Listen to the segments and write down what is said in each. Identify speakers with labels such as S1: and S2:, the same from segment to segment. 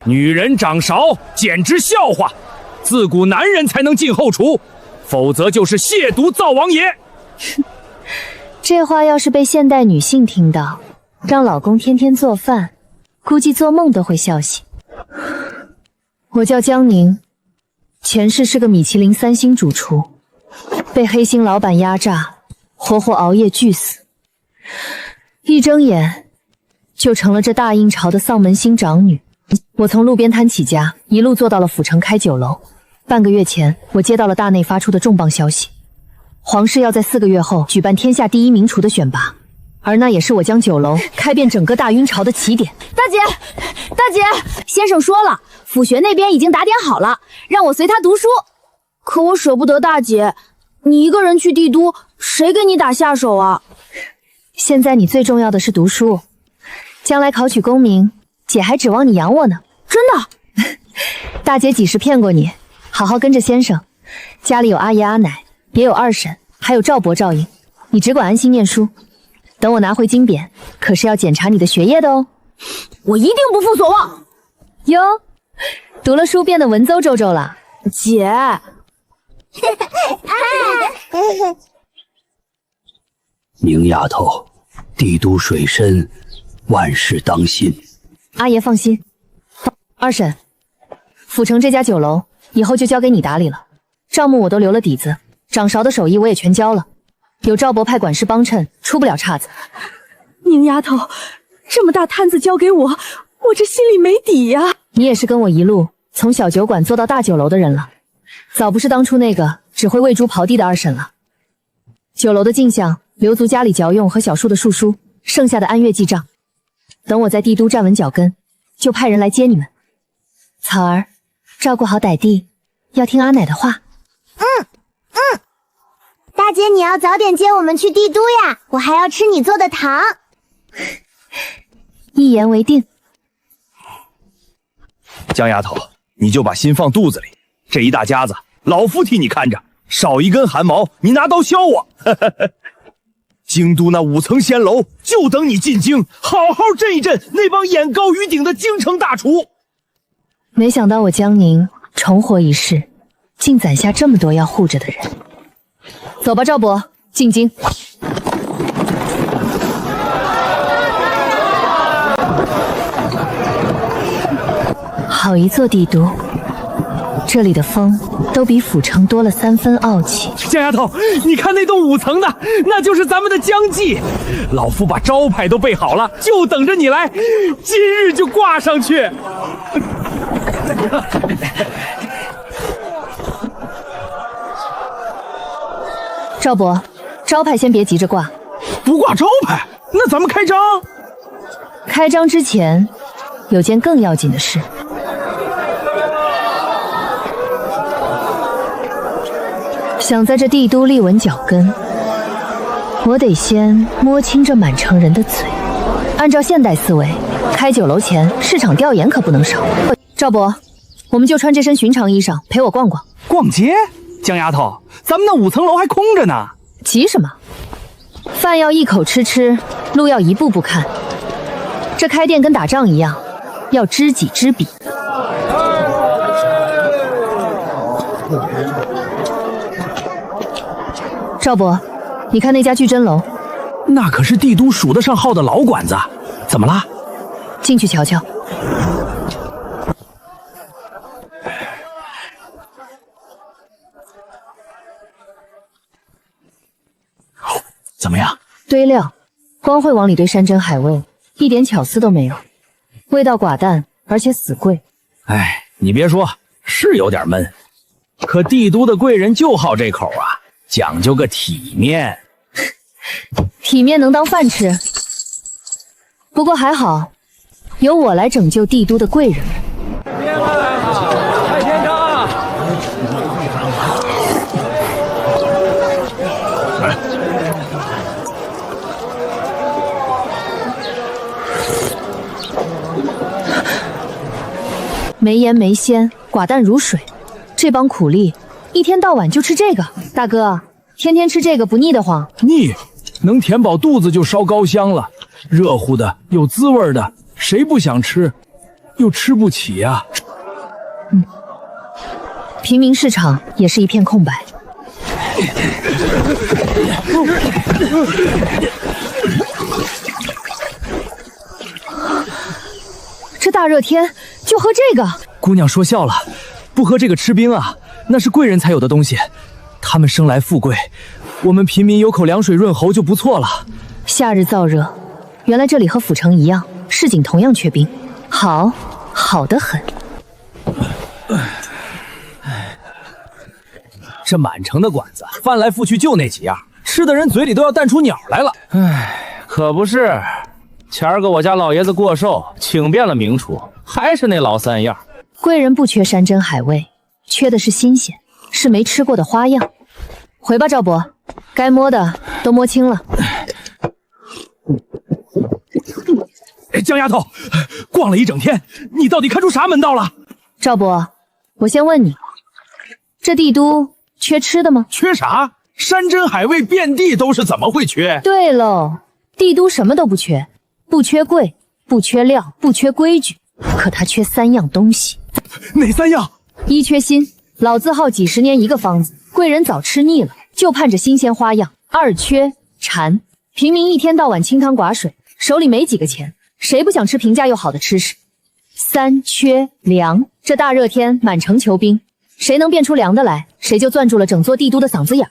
S1: 女人掌勺，简直笑话。自古男人才能进后厨，否则就是亵渎灶王爷。
S2: 这话要是被现代女性听到，让老公天天做饭，估计做梦都会笑醒。我叫江宁，前世是个米其林3星主厨，被黑心老板压榨，活活熬夜拒死。一睁眼就成了这大印朝的丧门星长女。我从路边摊起家，一路做到了府城开酒楼。半个月前，我接到了大内发出的重磅消息，皇室要在4个月后举办天下第1名厨的选拔，而那也是我将酒楼开遍整个大晕朝的起点。
S3: 大姐，先生说了，府学那边已经打点好了，让我随他读书。可我舍不得大姐，你一个人去帝都，谁给你打下手啊？
S2: 现在你最重要的是读书，将来考取功名，姐还指望你养我呢。
S3: 真的？
S2: 大姐几时骗过你？好好跟着先生，家里有阿爷阿奶，也有二婶，还有赵伯赵英，你只管安心念书。等我拿回金匾，可是要检查你的学业的哦。
S3: 我一定不负所望。
S2: 哟，读了书变得文绉绉绉了。
S3: 姐。
S4: 宁丫头，帝都水深，万事当心。
S2: 阿爷放心。二婶，府城这家酒楼以后就交给你打理了，账目我都留了底子，掌勺的手艺我也全交了，有赵伯派管事帮衬，出不了岔子。
S3: 宁丫头，这么大摊子交给我，我这心里没底呀。
S2: 你也是跟我一路从小酒馆做到大酒楼的人了，早不是当初那个只会喂猪刨地的二婶了。酒楼的进项留足家里嚼用和小树的树书，剩下的按月记账。等我在帝都站稳脚跟，就派人来接你们。草儿，照顾好歹弟，要听阿奶的话。
S5: 大姐，你要早点接我们去帝都呀，我还要吃你做的糖。
S2: 一言为定。
S1: 江丫头，你就把心放肚子里，这一大家子，老夫替你看着，少一根汗毛，你拿刀削我。京都那5层仙楼，就等你进京，好好震一震那帮眼高于顶的京城大厨。
S2: 没想到我江宁重活一世，竟攒下这么多要护着的人。走吧，赵伯，进京。好一座帝都，这里的风都比府城多了3分傲气。
S1: 江丫头，你看那栋5层的，那就是咱们的江记。老夫把招牌都备好了，就等着你来，今日就挂上去。
S2: 赵伯，招牌先别急着挂。
S1: 不挂招牌，那咱们开张。
S2: 开张之前，有件更要紧的事。想在这帝都立稳脚跟，我得先摸清这满城人的嘴。按照现代思维，开酒楼前市场调研可不能少。赵伯，我们就穿这身寻常衣裳陪我逛逛。
S1: 逛街？江丫头，咱们那5层楼还空着呢。
S2: 急什么？饭要一口吃，路要一步步看。这开店跟打仗一样，要知己知彼。赵伯，你看那家聚珍楼，
S1: 那可是帝都数得上号的老馆子，怎么了？
S2: 进去瞧瞧。
S1: 怎么样？
S2: 堆料，光会往里堆山珍海味，一点巧思都没有，味道寡淡，而且死贵。
S1: 哎，你别说，是有点闷，可帝都的贵人就好这口啊，讲究个体面。
S2: 体面能当饭吃，不过还好，由我来拯救帝都的贵人们。
S1: 开天张啊！
S2: 没盐没鲜，寡淡如水，这帮苦力一天到晚就吃这个。大哥，天天吃这个不腻得慌？
S1: 腻，能填饱肚子就烧高香了，热乎的有滋味的，谁不想吃？又吃不起呀。
S2: 平民市场也是一片空白。这大热天就喝这个？
S1: 姑娘说笑了，不喝这个吃冰啊，那是贵人才有的东西。他们生来富贵，我们平民有口凉水润喉就不错了。
S2: 夏日燥热，原来这里和府城一样，市井同样缺冰。好得很。
S1: 这满城的馆子，翻来覆去就那几样，吃的人嘴里都要淡出鸟来了。可不是，前儿个我家老爷子过寿，请遍了名厨，还是那老三样。
S2: 贵人不缺山珍海味，缺的是新鲜，是没吃过的花样。回吧，赵伯，该摸的都摸清了。
S1: 江丫头，逛了一整天，你到底看出啥门道了？
S2: 赵伯，我先问你，这帝都缺吃的吗？
S1: 缺啥？山珍海味遍地都是，怎么会缺？
S2: 对喽，帝都什么都不缺，不缺贵，不缺料，不缺规矩，可它缺3样东西。
S1: 哪3样？
S2: 一缺新，老字号几10年一个方子，贵人早吃腻了，就盼着新鲜花样。2缺馋，平民一天到晚清汤寡水，手里没几个钱，谁不想吃平价又好的吃食？3缺凉，这大热天满城求冰，谁能变出凉的来，谁就攥住了整座帝都的嗓子眼。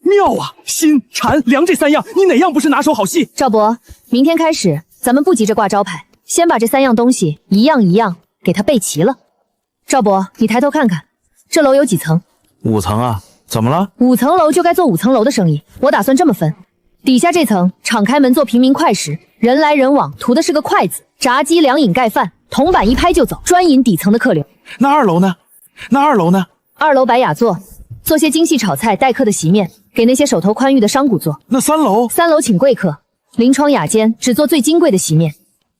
S1: 妙啊！新、馋、凉这3样，你哪样不是拿手好戏？
S2: 赵伯，明天开始，咱们不急着挂招牌，先把这3样东西一样一样给它备齐了。赵伯，你抬头看看，这楼有几层
S1: ？5层啊，怎么了
S2: ？5层楼就该做5层楼的生意，我打算这么分，底下这层敞开门做平民快食，人来人往，图的是个快字，炸鸡凉饮盖饭，铜板一拍就走，专引底层的客流。
S1: 那2楼呢
S2: ？2楼摆雅座，做些精细炒菜待客的席面，给那些手头宽裕的商贾做。
S1: 那3楼
S2: ？3楼请贵客，临窗雅间，只做最金贵的席面，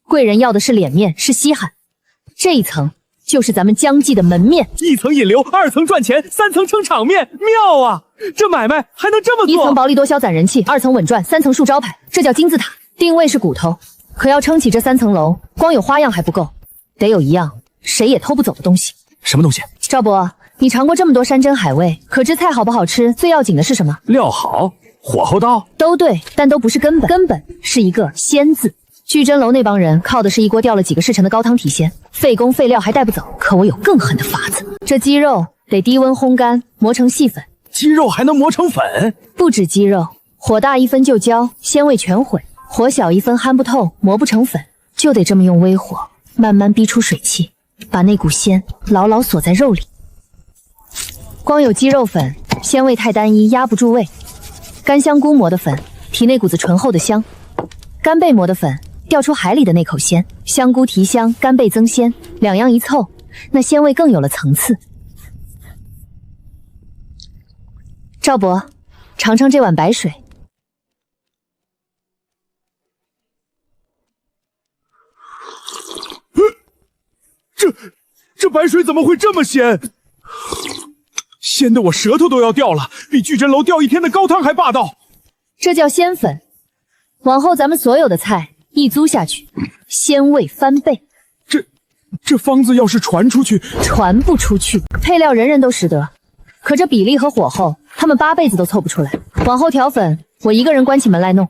S2: 贵人要的是脸面，是稀罕。这一层就是咱们江记的门面
S1: ，1层引流，2层赚钱，3层撑场面，妙啊！这买卖还能这么做？
S2: 1层薄利多销攒人气，2层稳赚，3层树招牌，这叫金字塔。定位是骨头，可要撑起这3层楼，光有花样还不够，得有一样谁也偷不走的东西。
S1: 什么东西？
S2: 赵伯，你尝过这么多山珍海味，可知菜好不好吃，最要紧的是什么？
S1: 料好，火候到。
S2: 都对，但都不是根本，根本是一个鲜字。聚真楼那帮人靠的是一锅吊了几个时辰的高汤提鲜，费工费料还带不走。可我有更狠的法子，这鸡肉得低温烘干，磨成细粉。
S1: 鸡肉还能磨成粉？
S2: 不止鸡肉，火大1分就焦，鲜味全毁；火小1分憨不透，磨不成粉。就得这么用微火，慢慢逼出水汽，把那股鲜牢牢锁在肉里。光有鸡肉粉，鲜味太单一，压不住味。干香菇磨的粉，提那股子醇厚的香；干贝磨的粉，调出海里的那口鲜。香菇提香，干贝增鲜，2样一凑，那鲜味更有了层次。赵伯，尝尝这碗白水。
S1: 这白水怎么会这么鲜？鲜的我舌头都要掉了，比聚真楼吊1天的高汤还霸道。
S2: 这叫鲜粉，往后咱们所有的菜一租下去，鲜味翻倍。
S1: 这方子要是传出去，
S2: 传不出去，配料人人都识得，可这比例和火候，他们8辈子都凑不出来。往后调粉，我一个人关起门来弄。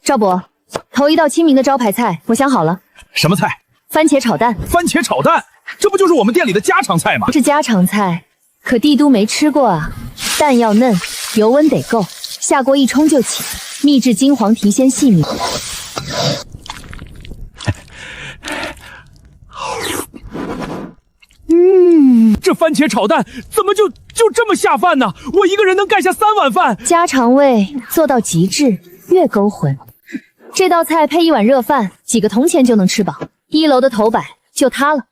S2: 赵伯，头一道亲民的招牌菜，我想好了。
S1: 什么菜？
S2: 番茄炒蛋。
S1: 番茄炒蛋，这不就是我们店里的家常菜吗？
S2: 是家常菜，可帝都没吃过啊。蛋要嫩，油温得够，下锅一冲就起，秘制金黄提鲜细密。
S1: 这番茄炒蛋怎么就这么下饭呢？我一个人能盖下3碗饭。
S2: 家常味做到极致，越勾魂。这道菜配1碗热饭，几个铜钱就能吃饱。1楼的头摆就它了。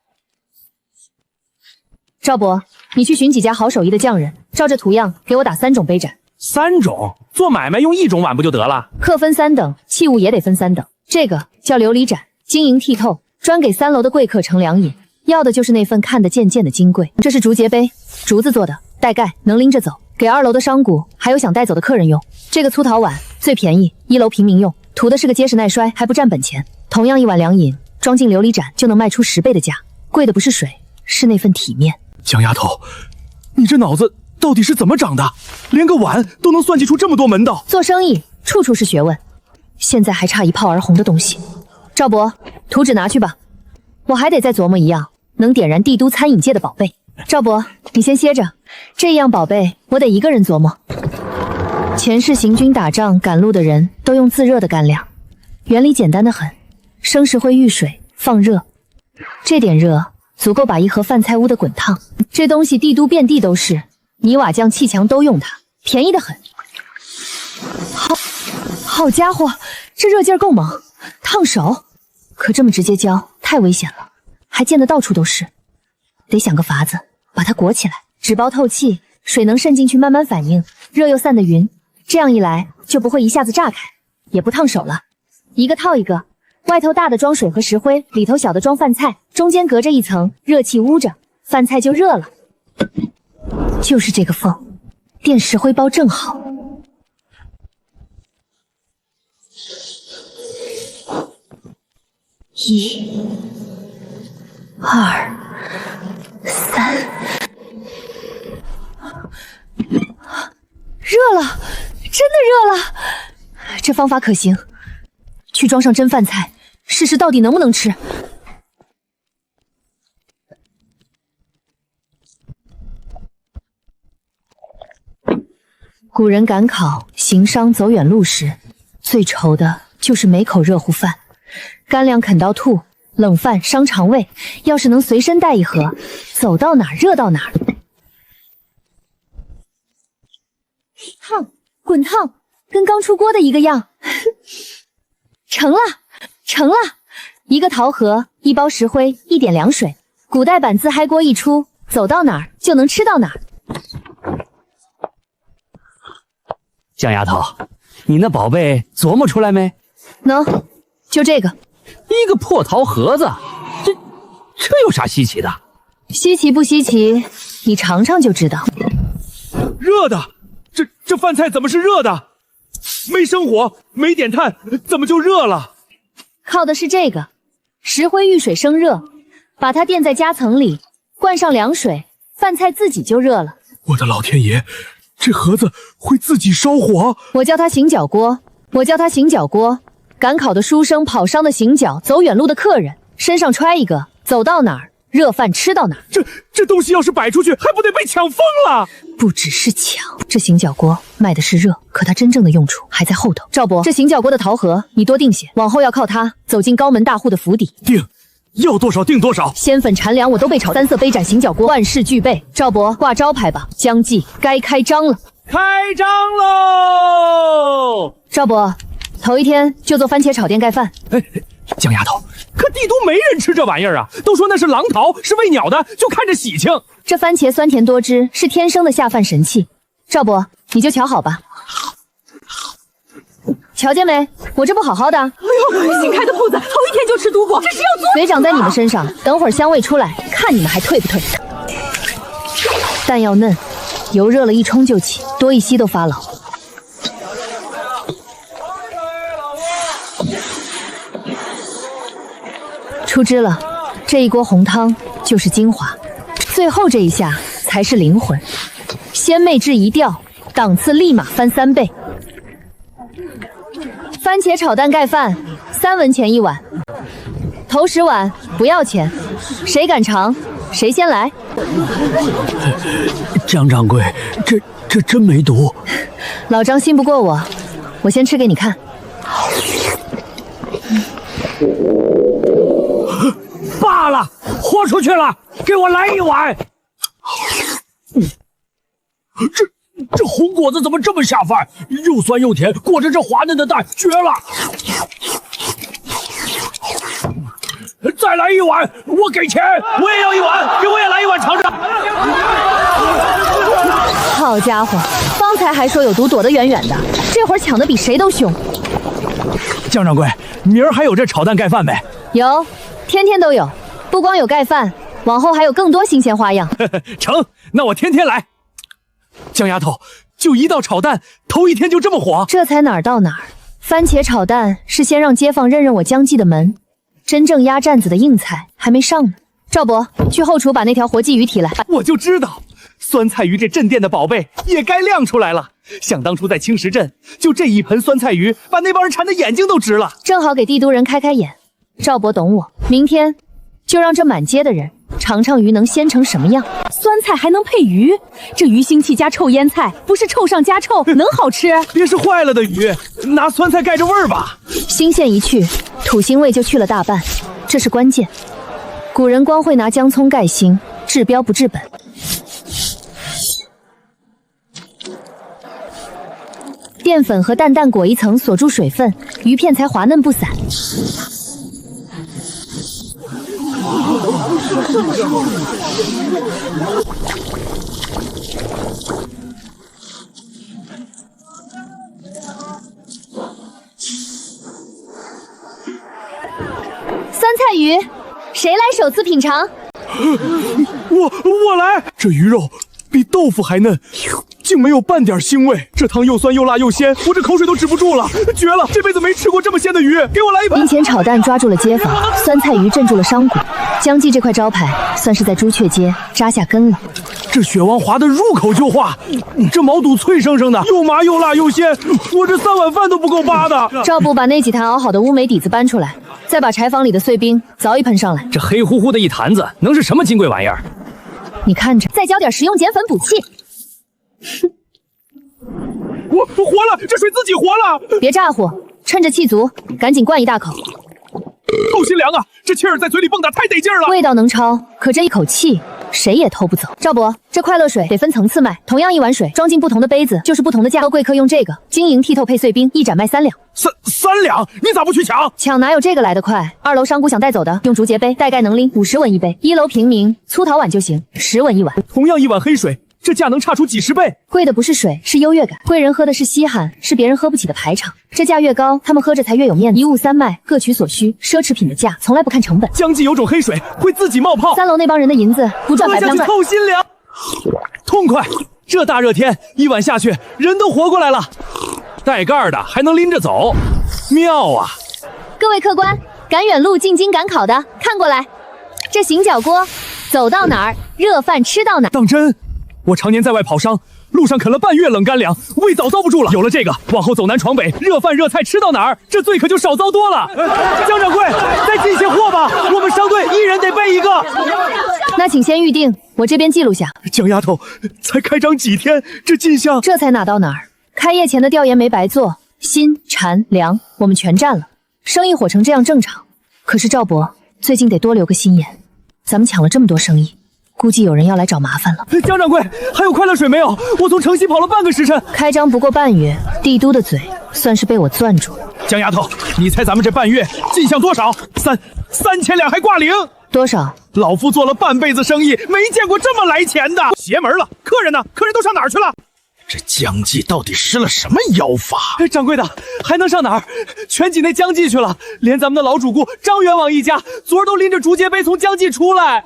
S2: 赵伯，你去寻几家好手艺的匠人，照这图样给我打3种杯盏。
S1: 3种？做买卖用1种碗不就得了？
S2: 客分3等，器物也得分3等。这个叫琉璃盏，晶莹剔透，专给3楼的贵客盛凉饮。要的就是那份看得见的金贵。这是竹节杯，竹子做的，带盖，能拎着走，给2楼的商贾还有想带走的客人用。这个粗陶碗最便宜，1楼平民用，图的是个结实耐摔，还不占本钱。同样1碗凉饮，装进琉璃盏就能卖出10倍的价。贵的不是水，是那份体面。
S1: 江丫头，你这脑子到底是怎么长的？连个碗都能算计出这么多门道。
S2: 做生意处处是学问，现在还差一炮而红的东西。赵伯，图纸拿去吧，我还得再琢磨一样能点燃帝都餐饮界的宝贝。赵伯，你先歇着，这样宝贝我得一个人琢磨。前世行军打仗赶路的人都用自热的干粮，原理简单的很，生石灰遇水放热，这点热足够把一盒饭菜屋的滚烫。这东西帝都遍地都是，泥瓦匠砌墙都用它，便宜的很。好家伙，这热劲儿够猛，烫手。可这么直接浇太危险了，还溅得到处都是。得想个法子把它裹起来，纸包透气，水能渗进去慢慢反应，热又散得匀，这样一来就不会一下子炸开，也不烫手了。一个套一个，外头大的装水和石灰，里头小的装饭菜，中间隔着一层，热气捂着，饭菜就热了。就是这个缝，垫石灰包正好。1、2、3，热了，真的热了！这方法可行，去装上真饭菜，试试到底能不能吃。古人赶考行商走远路时，最愁的就是没口热乎饭，干粮啃到吐，冷饭伤肠胃。要是能随身带一盒，走到哪儿热到哪儿。烫，滚烫，跟刚出锅的一个样。成了，成了！一个陶盒，一包石灰，一点凉水。古代版自嗨锅一出，走到哪儿就能吃到哪儿。
S4: 江丫头，你那宝贝琢磨出来没？
S2: 能，就这个。
S4: 一个破陶盒子，这有啥稀奇的？
S2: 稀奇不稀奇，你尝尝就知道。
S1: 热的，这饭菜怎么是热的？没生火，没点炭，怎么就热了？
S2: 靠的是这个，石灰遇水生热，把它垫在夹层里，灌上凉水，饭菜自己就热了。
S1: 我的老天爷，这盒子会自己烧火？
S2: 我叫它行脚锅，我叫它行脚锅。赶考的书生，跑商的行脚，走远路的客人，身上揣一个，走到哪儿热饭吃到哪儿。
S1: 这东西要是摆出去，还不得被抢疯了？
S2: 不只是抢，这行脚锅卖的是热，可它真正的用处还在后头。赵伯，这行脚锅的陶盒你多定些，往后要靠它走进高门大户的府邸。
S1: 定，要多少定多少。
S2: 鲜粉缠粮我都备炒，3色杯盏行脚锅万事俱备。赵伯，挂招牌吧，将计该开张了。
S1: 开张喽！
S2: 赵伯，头一天就做番茄炒电盖饭。
S1: 江丫头，可帝都没人吃这玩意儿啊！都说那是狼桃，是喂鸟的，就看着喜庆。
S2: 这番茄酸甜多汁，是天生的下饭神器。赵伯，你就瞧好吧。瞧见没？我这不好好的。哎
S3: 呦，新开的铺子，头一天就吃毒果，这是要做。
S2: 嘴长在你们身上，等会儿香味出来，看你们还退不退。蛋要嫩，油热了一冲就起，多一吸都发老。出汁了，这一锅红汤就是精华，最后这一下才是灵魂。鲜媚质一掉，档次立马翻3倍。番茄炒蛋盖饭，3文钱一碗，头10碗不要钱，谁敢尝谁先来。
S4: 江掌柜，这真没毒。
S2: 老张信不过我，我先吃给你看。
S1: 罢了，豁出去了，给我来一碗。这红果子怎么这么下饭？又酸又甜，裹着这滑嫩的蛋，绝了！再来一碗，我给钱。我也要一碗，给我也来一碗尝尝。
S2: 好家伙，方才还说有毒，躲得远远的，这会儿抢得比谁都凶。
S1: 江掌柜，明儿还有这炒蛋盖饭没？
S2: 有，天天都有。不光有盖饭，往后还有更多新鲜花样。
S1: 成，那我天天来。江丫头，就一道炒蛋，头一天就这么火？
S2: 这才哪儿到哪儿，番茄炒蛋是先让街坊认认我江记的门，真正压站子的硬菜还没上呢。赵伯，去后厨把那条活鲫鱼提来。
S1: 我就知道，酸菜鱼这镇店的宝贝也该亮出来了。想当初在青石镇，就这一盆酸菜鱼，把那帮人馋的眼睛都直了。
S2: 正好给帝都人开开眼。赵伯懂我，明天就让这满街的人尝尝鱼能鲜成什么样。
S3: 酸菜还能配鱼，这鱼腥气加臭腌菜，不是臭上加臭，能好吃？
S1: 别是坏了的鱼，拿酸菜盖着味儿吧。
S2: 腥线一去，土腥味就去了大半，这是关键。古人光会拿姜葱盖腥，治标不治本。淀粉和蛋裹一层锁住水分，鱼片才滑嫩不散。
S3: 酸菜鱼，谁来首次品尝？
S1: 我来。这鱼肉比豆腐还嫩，竟没有半点腥味。这汤又酸又辣又鲜，我这口水都止不住了，绝了！这辈子没吃过这么鲜的鱼，给我来一盆。
S2: 银钱炒蛋抓住了街坊，酸菜鱼镇住了商贾，江记这块招牌算是在朱雀街扎下根了。
S1: 这血王滑的入口就化，这毛肚脆生生的，又麻又辣又鲜，我这3碗饭都不够扒的。
S2: 赵部把那几坛熬好的乌梅底子搬出来，再把柴房里的碎冰凿一盆上来。
S6: 这黑乎乎的一坛子，能是什么金贵玩意儿？
S2: 你看着，
S3: 再浇点食用碱粉补气。
S1: 我活了，这水自己活了。
S2: 别咋呼，趁着气足，赶紧灌一大口。
S1: 透心凉啊！这气儿在嘴里蹦跶，太得劲儿了。
S2: 味道能超，可这一口气谁也偷不走。赵伯，这快乐水得分层次卖，同样一碗水装进不同的杯子，就是不同的价格。贵客用这个晶莹剔透配碎冰，一盏卖3两。
S1: 三两？你咋不去抢？
S2: 抢哪有这个来得快？2楼商贾想带走的，用竹节杯，大概能拎50文一杯；1楼平民粗陶碗就行，10文一碗。
S1: 同样一碗黑水，这价能差出几10倍。
S2: 贵的不是水，是优越感。贵人喝的是稀罕，是别人喝不起的排场。这价越高，他们喝着才越有面子。一物3卖，各取所需。奢侈品的价从来不看成本。
S1: 江记有种黑水会自己冒泡。
S2: 3楼那帮人的银子不赚白不赚。
S1: 透心凉，痛快！这大热天一碗下去，人都活过来了。带盖的还能拎着走，妙啊！
S3: 各位客官，赶远路进京赶考的，看过来，这行脚锅走到哪儿，热饭吃到哪儿。
S1: 当真？我常年在外跑商，路上啃了半月冷干粮，胃早遭不住了。有了这个，往后走南闯北，热饭热菜吃到哪儿，这罪可就少遭多了。江掌柜，再进些货吧，我们商队一人得备一个。
S2: 那请先预定，我这边记录下。
S1: 江丫头，才开张几天，这进项
S2: 这才哪到哪儿？开业前的调研没白做，辛、禅、粮我们全占了，生意火成这样正常。可是赵伯最近得多留个心眼，咱们抢了这么多生意，估计有人要来找麻烦了。
S1: 江掌柜，还有快乐水没有？我从城西跑了半个时辰。
S2: 开张不过半月，帝都的嘴算是被我攥住了。
S1: 江丫头，你猜咱们这半月进项多少？3000两还挂零。
S2: 多少？
S1: 老夫做了半辈子生意，没见过这么来钱的。邪门了，客人呢？客人都上哪儿去了？
S7: 这江记到底施了什么妖法？
S1: 掌柜的，还能上哪儿？全挤那江记去了，连咱们的老主顾张元王一家，昨儿都拎着竹节杯从江记出来。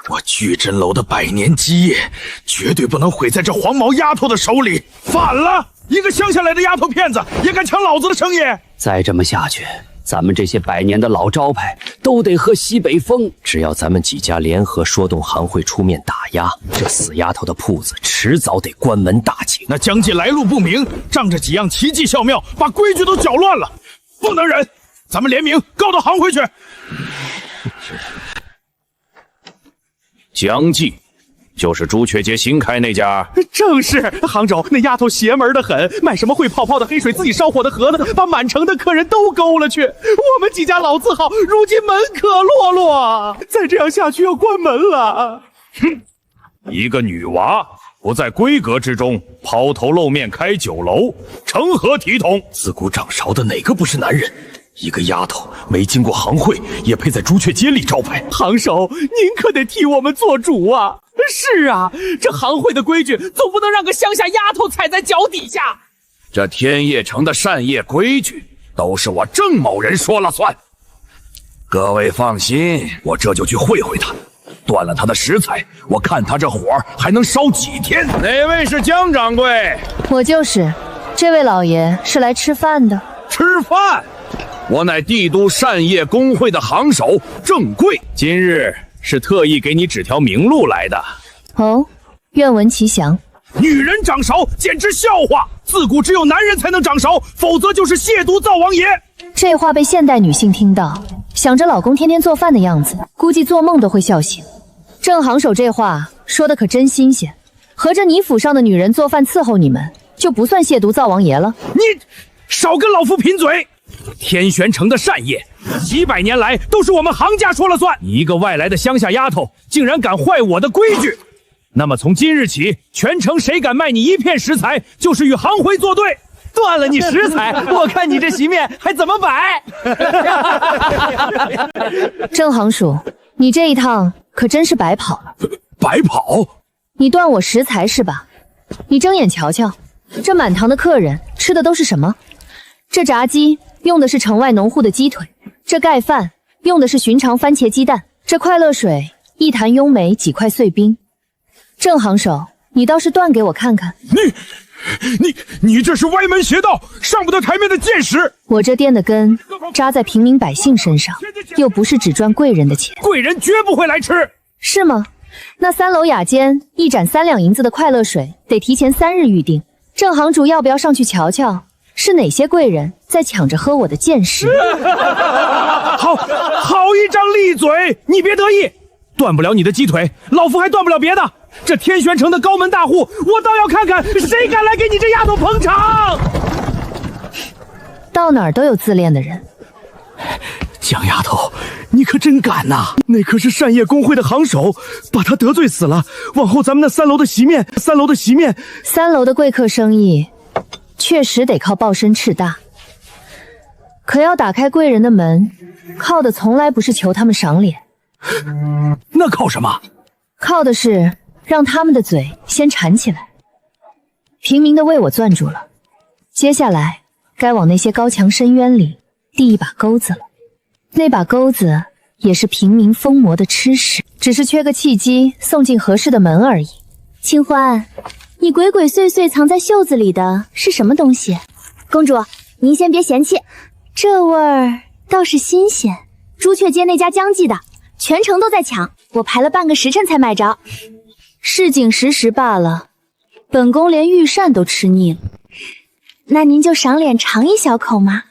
S7: 我聚珍楼的100年基业，绝对不能毁在这黄毛丫头的手里。反了！一个乡下来的丫头片子，也敢抢老子的生意！
S4: 再这么下去，咱们这些100年的老招牌都得喝西北风。
S6: 只要咱们几家联合说动行会出面打压，这死丫头的铺子迟早得关门大吉。
S7: 那江记来路不明，仗着几样奇迹笑妙，把规矩都搅乱了，不能忍！咱们联名告到行会去。
S6: 江记就是朱雀街新开那家。
S1: 正是，行长，那丫头邪门的很，卖什么会泡泡的黑水，自己烧火的盒子，把满城的客人都勾了去。我们几家老字号如今门可落落，再这样下去要关门了。
S6: 哼，一个女娃不在规格之中，抛头露面开酒楼，成何体统？
S7: 自古掌勺的哪个不是男人？一个丫头没经过行会，也配在朱雀街里招牌？
S1: 行首，您可得替我们做主啊！是啊，这行会的规矩总不能让个乡下丫头踩在脚底下。
S6: 这天业城的善业规矩，都是我郑某人说了算。各位放心，我这就去会会他，断了他的食材，我看他这火还能烧几天。哪位是江掌柜？
S2: 我就是。这位老爷是来吃饭的。
S6: 吃饭？我乃帝都善业公会的行首郑贵，
S1: 今日是特意给你指条明路来的。
S2: 哦，愿闻其详。
S7: 女人掌勺简直笑话，自古只有男人才能掌勺，否则就是亵渎灶王爷。
S2: 这话被现代女性听到，想着老公天天做饭的样子，估计做梦都会笑醒。郑行首这话说的可真新鲜，合着你府上的女人做饭伺候你们，就不算亵渎灶王爷了？
S7: 你少跟老夫贫嘴！
S1: 天玄城的善业，几百年来都是我们行家说了算。你一个外来的乡下丫头，竟然敢坏我的规矩！那么从今日起，全城谁敢卖你一片食材，就是与行徽作对。断了你食材，我看你这席面还怎么摆？
S2: 郑行署，你这一趟可真是白跑了。
S6: 白跑？
S2: 你断我食材是吧？你睁眼瞧瞧，这满堂的客人吃的都是什么？这炸鸡用的是城外农户的鸡腿，这盖饭用的是寻常番茄鸡蛋，这快乐水一坛优美几块碎冰。郑行首，你倒是断给我看看。
S7: 你这是歪门邪道，上不得台面的贱食！
S2: 我这店的根扎在平民百姓身上，又不是只赚贵人的钱，
S7: 贵人绝不会来吃，
S2: 是吗？那3楼雅间一盏3两银子的快乐水，得提前3日预定。郑行主要不要上去瞧瞧，是哪些贵人在抢着喝我的贱食？
S1: 好一张利嘴！你别得意，断不了你的鸡腿，老夫还断不了别的。这天玄城的高门大户，我倒要看看谁敢来给你这丫头捧场。
S2: 到哪儿都有自恋的人。
S1: 江丫头，你可真敢呐！那可是善业公会的行首，把他得罪死了，往后咱们那3楼的席面
S2: ，3楼的贵客生意确实得靠抱身翅大，可要打开贵人的门，靠的从来不是求他们赏脸。
S1: 那靠什么？
S2: 靠的是让他们的嘴先馋起来。平民的胃我攥住了，接下来该往那些高墙深渊里递一把钩子了。那把钩子也是平民疯魔的吃食，只是缺个契机送进合适的门而已。
S3: 清欢，你鬼鬼祟祟藏在袖子里的是什么东西？公主，您先别嫌弃，这味儿倒是新鲜。朱雀街那家江记的，全城都在抢，我排了半个时辰才买着。
S2: 市井时时罢了，本宫连御膳都吃腻了。
S3: 那您就赏脸尝一小口嘛。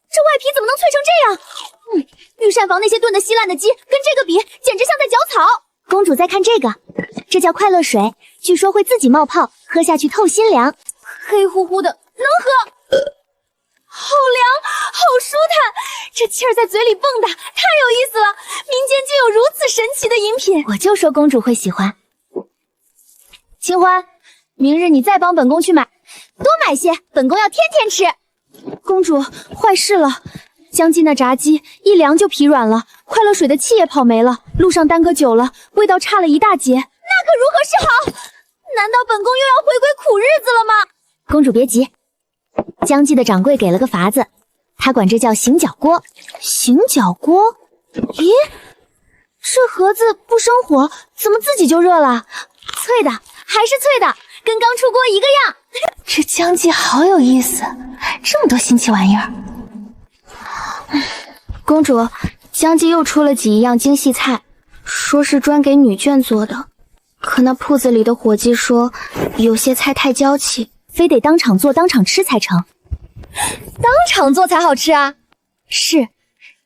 S3: 这外皮怎么能脆成这样？御膳房那些炖的稀烂的鸡，跟这个比，简直像在嚼草。公主再看这个，这叫快乐水，据说会自己冒泡，喝下去透心凉。黑乎乎的，能喝？好凉，好舒坦，这气儿在嘴里蹦跶，太有意思了。民间竟有如此神奇的饮品，我就说公主会喜欢。清欢，明日你再帮本宫去买，多买些，本宫要天天吃。公主，坏事了！江记那炸鸡一凉就疲软了，快乐水的气也跑没了，路上耽搁久了，味道差了一大截，那可如何是好？难道本宫又要回归苦日子了吗？公主别急，江记的掌柜给了个法子，他管这叫醒饺锅。醒饺锅？咦，这盒子不生火，怎么自己就热了？脆的，还是脆的，跟刚出锅一个样。这江记好有意思，这么多新奇玩意儿。公主，江记又出了几样精细菜，说是专给女眷做的。可那铺子里的伙计说，有些菜太娇气，非得当场做当场吃才成。当场做才好吃啊？是，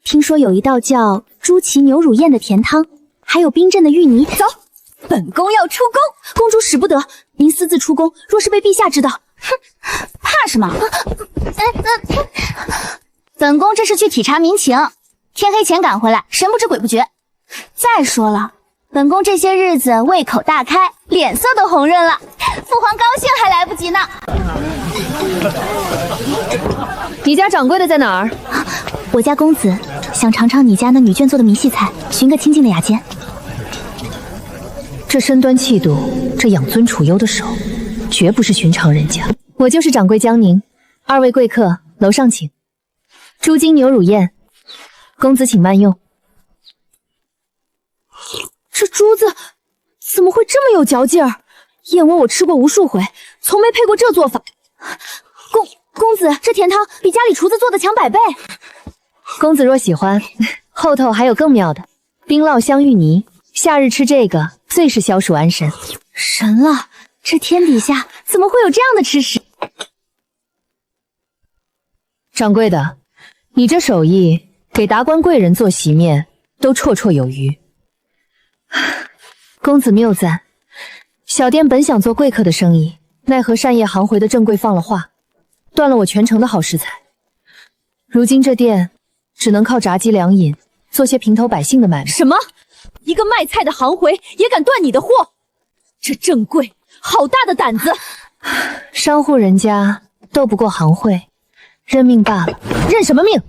S3: 听说有一道叫猪蹄牛乳燕的甜汤，还有冰镇的芋泥。走，本宫要出宫，公主使不得。您私自出宫，若是被陛下知道，哼，怕什么？本宫这是去体察民情，天黑前赶回来，神不知鬼不觉。再说了，本宫这些日子胃口大开，脸色都红润了，父皇高兴还来不及呢。
S2: 你家掌柜的在哪儿？
S3: 我家公子想尝尝你家那女眷做的迷细菜，寻个清静的雅间。
S2: 这身端气度，这养尊处优的手，绝不是寻常人家。我就是掌柜江宁，2位贵客楼上请。猪筋牛乳燕，公子请慢用。
S3: 这珠子
S2: 怎么会这么有嚼劲儿？燕窝我吃过无数回，从没配过这做法。
S3: 公子，这甜汤比家里厨子做的强100倍。
S2: 公子若喜欢，后头还有更妙的冰酪香芋泥，夏日吃这个最是消暑安神。
S3: 神了，这天底下怎么会有这样的吃食？
S2: 掌柜的，你这手艺给达官贵人做席面都绰绰有余。公子谬赞，小店本想做贵客的生意，奈何善业行回的郑贵放了话，断了我全城的好食材。如今这店只能靠炸鸡凉饮，做些平头百姓的买卖。
S8: 什么？一个卖菜的行回也敢断你的货？这郑贵好大的胆子！
S2: 商户人家斗不过行会，认命罢了。认什么命？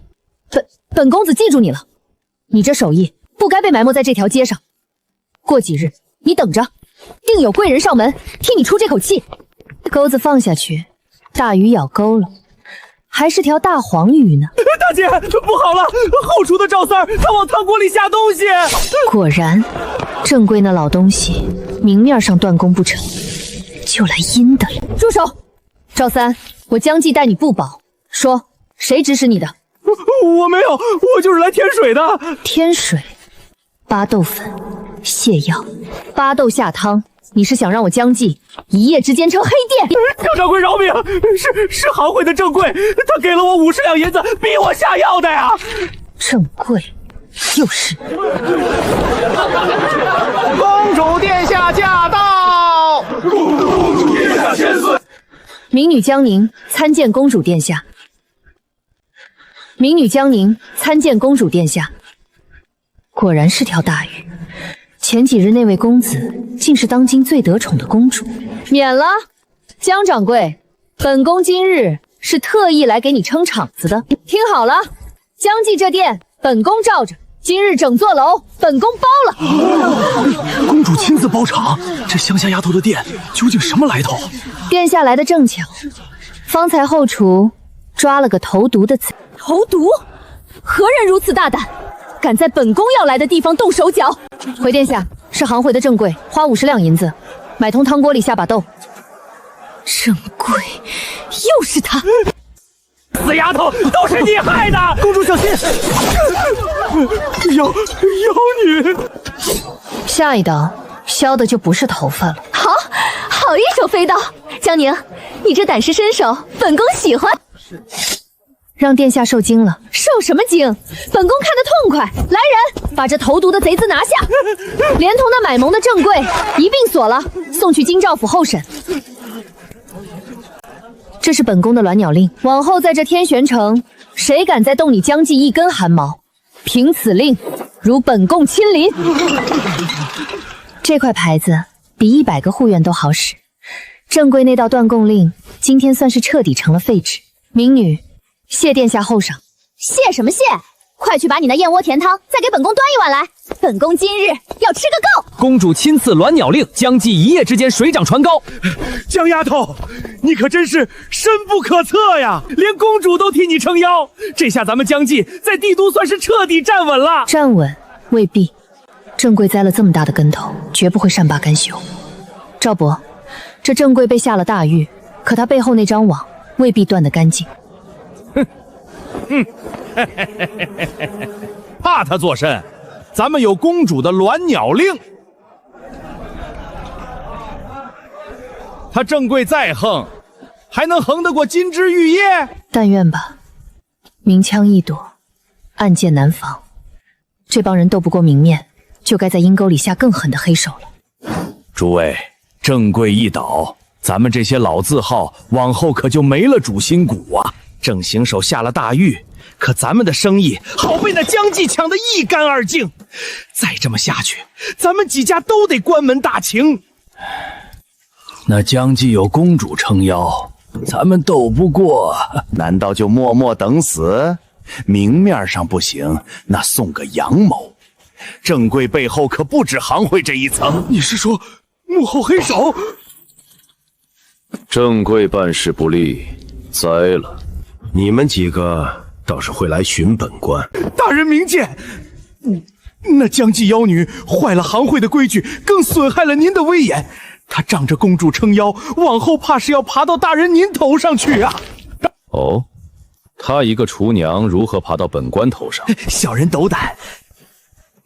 S2: 本公子记住你了，你这手艺不该被埋没在这条街上。过几日你等着，定有贵人上门替你出这口气。钩子放下去，大鱼咬钩了，还是条大黄鱼呢。
S1: 大姐，不好了，后厨的赵三儿他往汤锅里下东西。
S2: 果然，郑贵那老东西明面上断供不成，就来阴的了。住手！赵三，我将计待你不薄，说谁指使你的？
S1: 我没有，我就是来添水的。
S2: 添水、巴豆粉、泻药、巴豆下汤，你是想让我将计一夜之间成黑店？
S1: 赵掌柜饶命！是行会的郑贵，他给了我50两银子，逼我下药的呀。
S2: 郑贵，又是
S9: 公主殿下驾到！
S6: 公主殿下千岁！
S2: 民女江宁参见公主殿下。民女江宁参见公主殿下。果然是条大鱼。前几日那位公子竟是当今最得宠的公主。免了，江掌柜，本宫今日是特意来给你撑场子的。听好了，江记这店本宫罩着，今日整座楼本宫包了。
S7: 公主亲自包场，这乡下丫头的店究竟什么来头？
S2: 殿下来的正巧，方才后厨抓了个投毒的贼。
S8: 投毒？何人如此大胆，敢在本宫要来的地方动手脚？
S2: 回殿下，是行回的郑贵花50两银子买通汤锅里下把豆。
S8: 郑贵，又是他！
S1: 死丫头，都是你害的！公主小心！妖女！
S2: 下一刀削的就不是头发了。
S8: 好一手飞刀，江宁，你这胆识身手，本宫喜欢。
S2: 让殿下受惊了。
S8: 受什么惊？本宫看得痛快。来人，把这投毒的贼子拿下，
S2: 连同那买萌的郑贵一并锁了，送去京兆府候审。这是本宫的鸾鸟令，往后在这天玄城，谁敢再动你江记一根汗毛，凭此令，如本宫亲临。这块牌子比100个护院都好使。郑贵那道断供令，今天算是彻底成了废纸。民女谢殿下厚赏。
S3: 谢什么谢？快去把你那燕窝甜汤再给本宫端一碗来，本宫今日要吃个够。
S1: 公主亲赐鸾鸟令，将计一夜之间水涨船高。江丫头，你可真是深不可测呀，连公主都替你撑腰。这下咱们江记在帝都算是彻底站稳了。
S2: 站稳未必，郑贵栽了这么大的跟头，绝不会善罢甘休。赵伯，这郑贵被下了大狱，可他背后那张网未必断得干净。
S7: 怕他作甚？咱们有公主的鸾鸟令，他郑贵再横，还能横得过金枝玉叶？
S2: 但愿吧。明枪易躲，暗箭难防。这帮人斗不过明面，就该在阴沟里下更狠的黑手了。
S6: 诸位，郑贵一倒，咱们这些老字号往后可就没了主心骨啊！
S1: 郑行首下了大狱，可咱们的生意好被那江记抢得一干二净。再这么下去，咱们几家都得关门大秦。
S6: 那江记有公主撑腰，咱们斗不过，难道就默默等死？明面上不行，那送个阳谋。郑贵背后可不止行会这一层。
S7: 你是说幕后黑手？
S10: 郑贵办事不力，栽了。你们几个倒是会来寻本官。
S1: 大人明鉴，那江记妖女坏了行会的规矩，更损害了您的威严。她仗着公主撑腰，往后怕是要爬到大人您头上去啊！
S10: 哦，她一个厨娘如何爬到本官头上？
S1: 小人斗胆。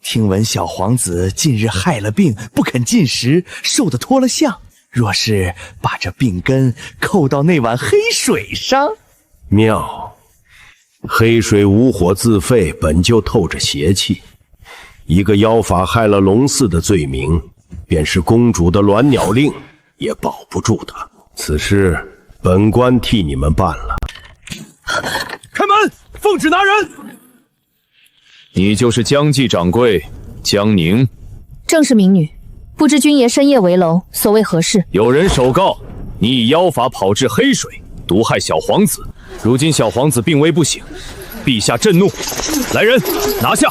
S1: 听闻小皇子近日害了病，不肯进食，瘦得脱了相。若是把这病根扣到那碗黑水上，
S11: 妙。黑水无火自沸，本就透着邪气。一个妖法害了龙嗣的罪名，便是公主的鸾鸟令也保不住他。此事本官替你们办了。
S1: 开门，奉旨拿人。
S10: 你就是江记掌柜江宁？
S2: 正是民女，不知君爷深夜围楼，所谓何事？
S10: 有人手告你以妖法炮制黑水，毒害小皇子。如今小皇子病危不醒，陛下震怒，来人拿下！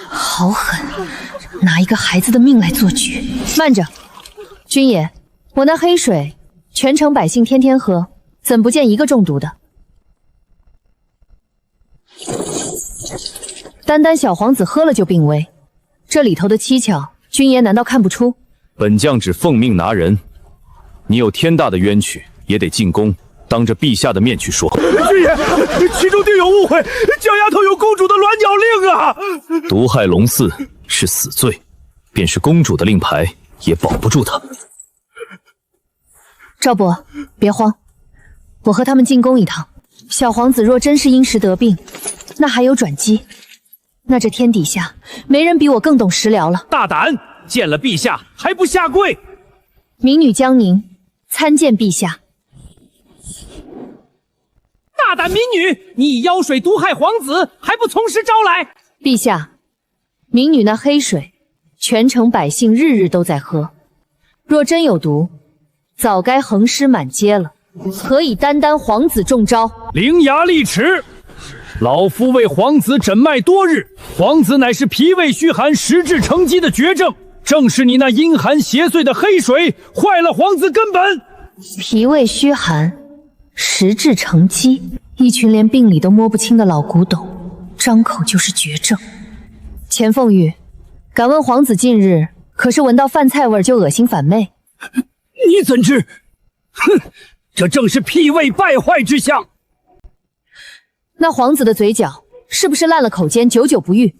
S2: 好狠，拿一个孩子的命来做局。慢着，君爷，我那黑水全城百姓天天喝，怎不见一个中毒的？单单小皇子喝了就病危，这里头的蹊跷，君爷难道看不出？
S10: 本将只奉命拿人，你有天大的冤屈，也得进宫，当着陛下的面去说。
S1: 君爷，其中定有误会，江丫头有公主的鸾鸟令啊！
S10: 毒害龙嗣是死罪，便是公主的令牌也保不住他。
S2: 赵伯，别慌，我和他们进宫一趟。小皇子若真是因时得病，那还有转机。那这天底下没人比我更懂食疗了。
S1: 大胆，见了陛下还不下跪！
S2: 民女江宁参见陛下。
S1: 大胆民女，你以妖水毒害皇子，还不从实招来？
S2: 陛下，民女那黑水，全城百姓日日都在喝，若真有毒，早该横尸满街了，何以单单皇子中招？
S1: 伶牙俐齿！老夫为皇子诊脉多日，皇子乃是脾胃虚寒、实质成疾的绝症，正是你那阴寒邪祟的黑水坏了皇子根本。
S2: 脾胃虚寒，实质成疾，一群连病理都摸不清的老古董，张口就是绝症。钱凤玉，敢问皇子近日可是闻到饭菜味就恶心反胃？
S1: 你怎知？哼，这正是脾胃败坏之象。
S2: 那皇子的嘴角是不是烂了口尖，久久不愈？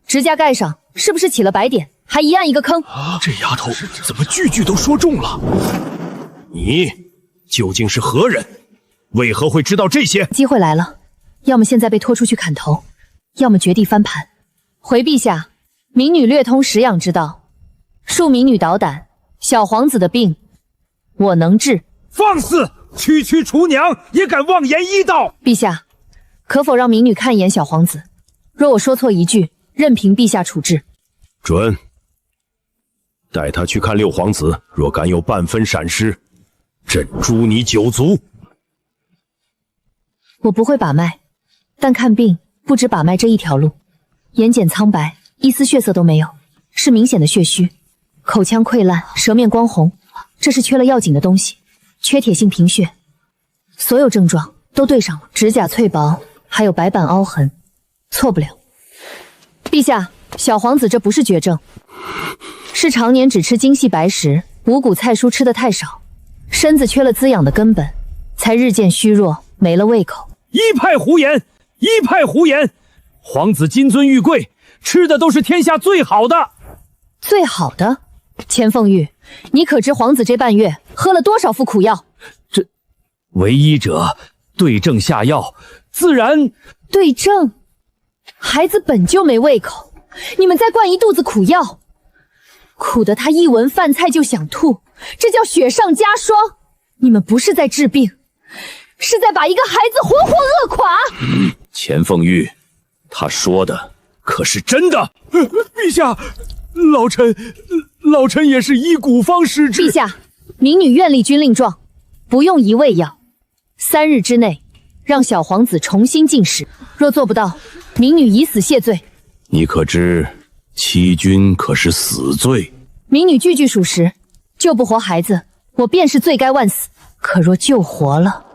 S2: 指甲盖上是不是起了白点，还一案一个坑？
S1: 这丫头怎么句句都说中了？你究竟是何人？为何会知道这些？
S2: 机会来了，要么现在被拖出去砍头，要么绝地翻盘。回陛下，民女略通食养之道，恕民女捣胆。小皇子的病，我能治。
S1: 放肆！区区厨娘也敢妄言医道！
S2: 陛下，可否让民女看一眼小皇子？若我说错一句，任凭陛下处置。
S11: 准。带他去看六皇子，若敢有半分闪失，朕诛你9族。
S2: 我不会把脉，但看病不止把脉这一条路。眼睑苍白，一丝血色都没有，是明显的血虚。口腔溃烂，舌面光红，这是缺了要紧的东西，缺铁性贫血。所有症状都对上了，指甲脆薄，还有白板凹痕，错不了。陛下，小皇子这不是绝症，是常年只吃精细白食，五谷菜蔬吃得太少，身子缺了滋养的根本，才日渐虚弱，没了胃口。
S1: 一派胡言，一派胡言！皇子金尊玉贵，吃的都是天下最好的。
S2: 最好的？钱凤玉，你可知皇子这半月喝了多少副苦药？
S1: 这为医者对症下药，自然
S2: 对症。孩子本就没胃口，你们再灌一肚子苦药，苦得他一闻饭菜就想吐，这叫雪上加霜。你们不是在治病，是在把一个孩子活活饿垮。
S10: 钱凤玉，他说的可是真的？
S1: 陛下，老臣也是依古方施治。
S2: 陛下，民女愿立军令状，不用一味药，3日之内让小皇子重新进食。若做不到，民女以死谢罪。
S11: 你可知欺君可是死罪？
S2: 民女句句属实，救不活孩子，我便是罪该万死。可若救活了，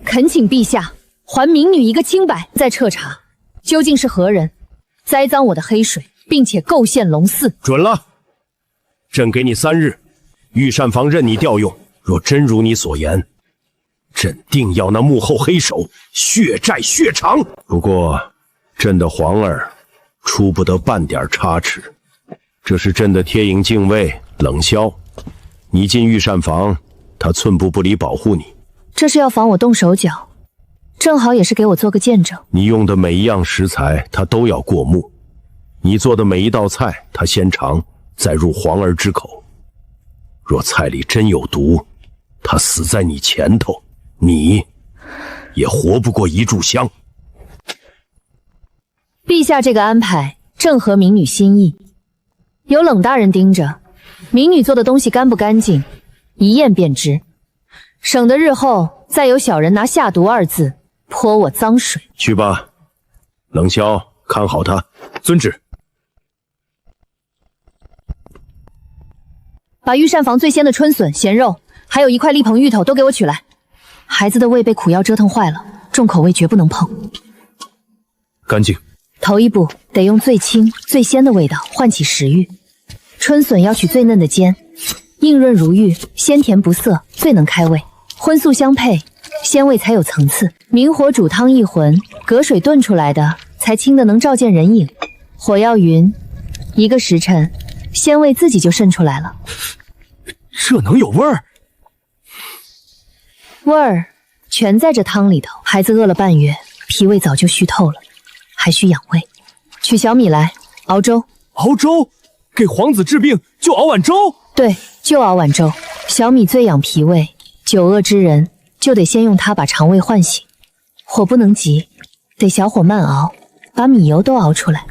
S2: 恳请陛下还民女一个清白。再彻查究竟是何人栽赃我的黑水。并且构陷龙寺。
S11: 准了，朕给你3日，御膳房任你调用。若真如你所言，朕定要那幕后黑手血债血偿。不过，朕的皇儿出不得半点差池。这是朕的贴营禁卫冷萧，你进御膳房，他寸步不离保护你。
S2: 这是要防我动手脚，正好也是给我做个见证。
S11: 你用的每一样食材，他都要过目；你做的每一道菜，他先尝，再入皇儿之口。若菜里真有毒，他死在你前头，你也活不过1炷香。
S2: 陛下这个安排正合民女心意，有冷大人盯着，民女做的东西干不干净，一验便知，省得日后再有小人拿下毒2字泼我脏水。
S11: 去吧，冷萧，看好他。
S10: 遵旨。
S2: 把御膳房最鲜的春笋、咸肉，还有1块栗蓬芋头都给我取来。孩子的胃被苦药折腾坏了，重口味绝不能碰。
S10: 干净。
S2: 头一步得用最轻最鲜的味道唤起食欲。春笋要取最嫩的尖，硬润如玉，鲜甜不涩，最能开胃。荤素相配，鲜味才有层次。明火煮汤一浑，隔水炖出来的才清的能照见人影。火要匀，1个时辰，鲜味自己就渗出来了。
S10: 这能有味儿？
S2: 味儿全在这汤里头。孩子饿了半月，脾胃早就虚透了，还需养胃。取小米来熬粥。
S10: 熬粥？给皇子治病就熬碗粥？
S2: 对，就熬碗粥。小米最养脾胃，久饿之人就得先用它把肠胃唤醒。火不能急，得小火慢熬，把米油都熬出来。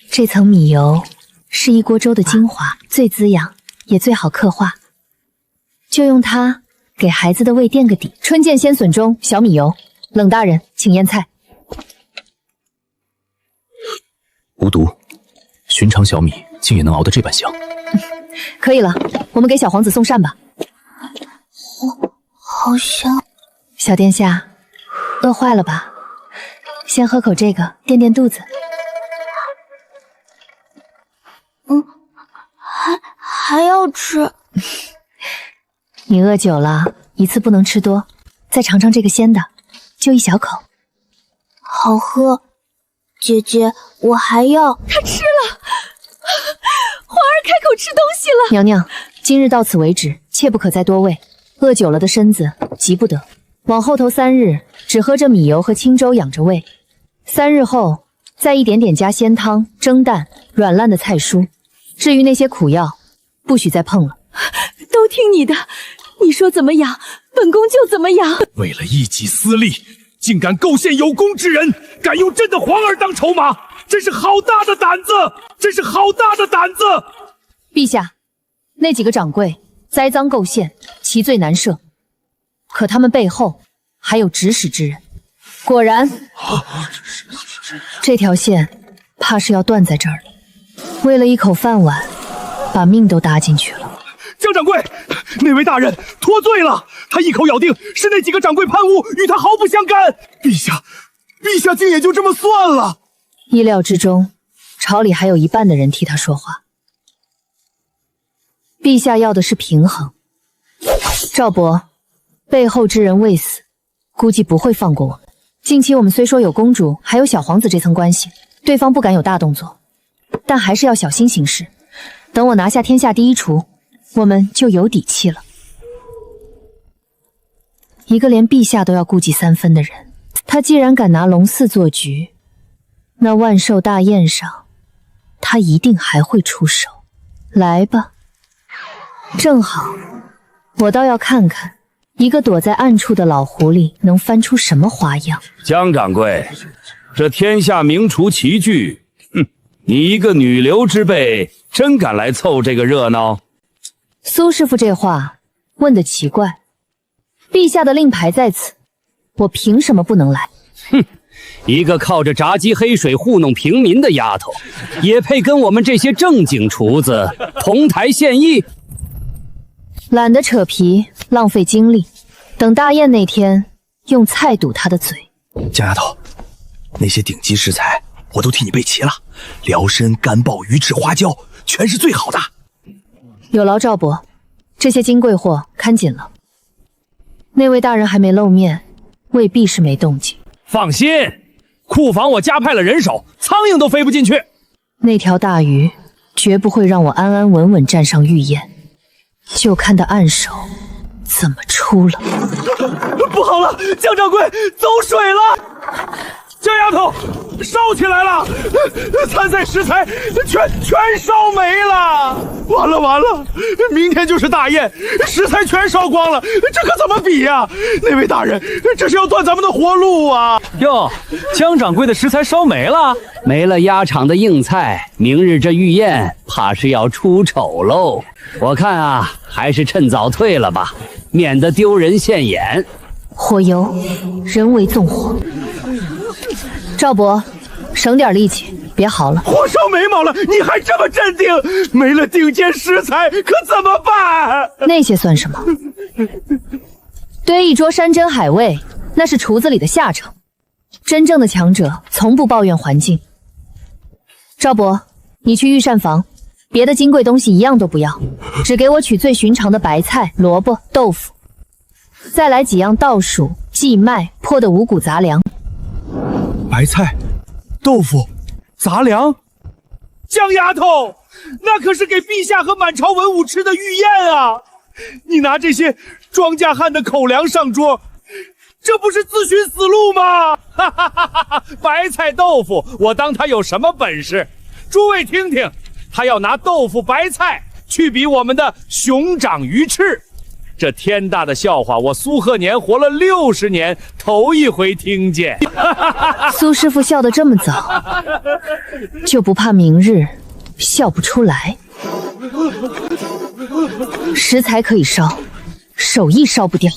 S2: 这层米油是一锅粥的精华，最滋养，也最好刻画。就用它给孩子的胃垫个底。春见鲜笋中小米油，冷大人请腌菜。
S10: 无毒，寻常小米竟也能熬得这般香。
S2: 可以了，我们给小皇子送膳吧。
S5: 好香。
S2: 小殿下，饿坏了吧？先喝口这个垫垫肚子。
S5: 还要吃。
S2: 你饿久了，一次不能吃多，再尝尝这个鲜的，就1小口。
S5: 好喝。姐姐，我还要。
S8: 他吃了，皇儿开口吃东西了。
S2: 娘娘，今日到此为止，切不可再多喂。饿久了的身子急不得，往后头3日只喝这米油和清粥养着胃，3日后再一点点加鲜汤、蒸蛋、软烂的菜蔬。至于那些苦药，不许再碰了。
S8: 都听你的，你说怎么养，本宫就怎么养。
S1: 为了一己私利，竟敢构陷有功之人，敢用朕的皇儿当筹码，真是好大的胆子！真是好大的胆子！
S2: 陛下，那几个掌柜栽赃构陷，其罪难赦，可他们背后还有指使之人。果然，这条线怕是要断在这儿了。为了一口饭碗，把命都搭进去了。
S1: 江掌柜，那位大人脱罪了，他一口咬定是那几个掌柜叛污，与他毫不相干。陛下竟也就这么算了。
S2: 意料之中，朝里还有1半的人替他说话。陛下要的是平衡。赵伯，背后之人未死，估计不会放过我们。近期我们虽说有公主还有小皇子这层关系，对方不敢有大动作，但还是要小心行事。等我拿下天下第一厨，我们就有底气了。一个连陛下都要顾忌3分的人，他既然敢拿龙嗣做局，那万寿大宴上，他一定还会出手。来吧，正好，我倒要看看一个躲在暗处的老狐狸能翻出什么花样。
S6: 江掌柜，这天下名厨齐聚，你一个女流之辈，真敢来凑这个热闹？
S2: 苏师傅这话问得奇怪，陛下的令牌在此，我凭什么不能来？
S4: 一个靠着炸鸡黑水糊弄平民的丫头，也配跟我们这些正经厨子同台献艺？
S2: 懒得扯皮，浪费精力，等大宴那天用菜堵他的嘴。
S1: 江丫头，那些顶级食材我都替你备齐了，辽参、干鲍、鱼翅、花椒，全是最好的。
S2: 有劳赵伯，这些金贵货看紧了。那位大人还没露面，未必是没动静。
S1: 放心，库房我加派了人手，苍蝇都飞不进去。
S2: 那条大鱼绝不会让我安安稳稳站上御宴，就看他暗手怎么出了。
S1: 不好了，江掌柜走水了！江丫头，烧起来了！参赛食材全烧没了！完了完了，明天就是大宴，食材全烧光了，这可怎么比呀？那位大人，这是要断咱们的活路啊！
S4: 哟，江掌柜的食材烧没了，没了鸭场的硬菜，明日这御宴怕是要出丑喽。我看啊，还是趁早退了吧，免得丢人现眼。
S2: 火油，人为纵火。赵伯，省点力气，别嚎了。
S1: 火烧眉毛了，你还这么镇定？没了顶尖食材，可怎么办？
S2: 那些算什么？堆一桌山珍海味，那是厨子里的下乘。真正的强者从不抱怨环境。赵伯，你去御膳房，别的金贵东西一样都不要，只给我取最寻常的白菜、萝卜、豆腐，再来几样稻黍、荠麦破的五谷杂粮。
S1: 白菜、豆腐、杂粮，江丫头，那可是给陛下和满朝文武吃的御宴啊！你拿这些庄稼汉的口粮上桌，这不是自寻死路吗？哈哈哈哈！白菜豆腐，我当他有什么本事？诸位听听，他要拿豆腐白菜去比我们的熊掌鱼翅。这天大的笑话，我苏鹤年活了60年，头一回听见。
S2: 苏师傅笑得这么早，就不怕明日笑不出来？食材可以烧，手艺烧不掉。